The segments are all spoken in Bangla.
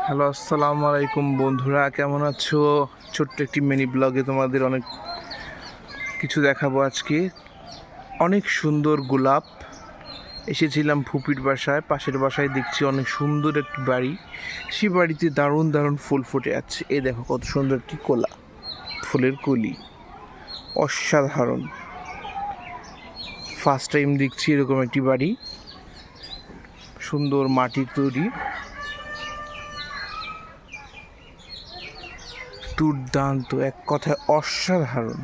হ্যালো, আসসালামু আলাইকুম বন্ধুরা, কেমন আছো? ছোট্ট একটি মিনি ব্লগে তোমাদের অনেক কিছু দেখাবো আজকে। অনেক সুন্দর গোলাপ। এসেছিলাম ফুপির বাসায়, পাশের বাসায় দেখছি অনেক সুন্দর একটি বাড়ি। সেই বাড়িতে দারুণ দারুণ ফুল ফুটে আছে। এই দেখো কত সুন্দর একটি কোলা, ফুলের কলি, অসাধারণ। ফার্স্ট টাইম দেখছি এরকম একটি বাড়ি, সুন্দর মাটির তৈরি, দুর্দান্ত, এক কথায় অসাধারণ।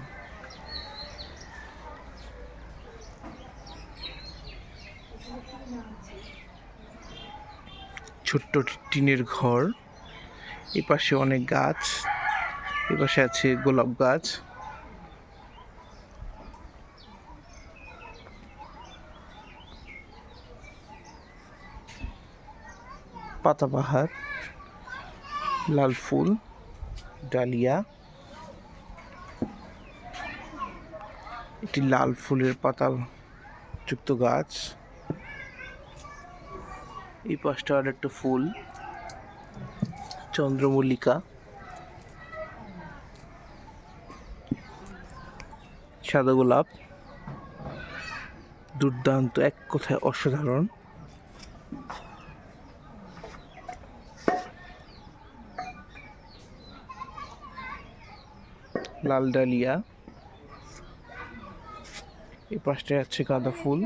ছোট্ট টিনের ঘর, এপাশে অনেক গাছ, এপাশে আছে গোলাপ গাছ। পাতাবাহার, লাল ফুল, ডালিয়া, একটি লাল ফুলের পাতা যুক্ত গাছ। এই পাশটা আর একটা ফুল, চন্দ্রমল্লিকা, সাদা গোলাপ, দুর্দান্ত, এক কথায় অসাধারণ। লাল ডালিয়া, এই পাশটায় আছে গাঁদা ফুল।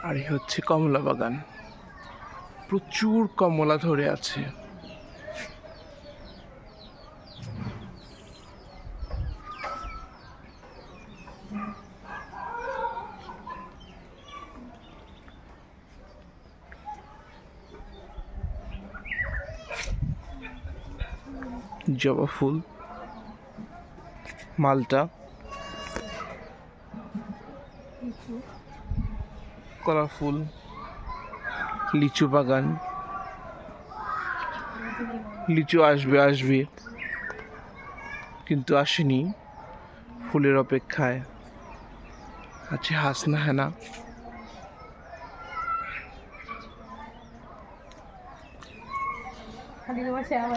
আর এই হচ্ছে কমলা বাগান, প্রচুর কমলা ধরে আছে। জবা ফুল, মালটা, কলা ফুল, লিচু বাগান। লিচু আসবে আসবে কিন্তু আসেনি, ফুলের অপেক্ষায় আছে হাসনা হেনা।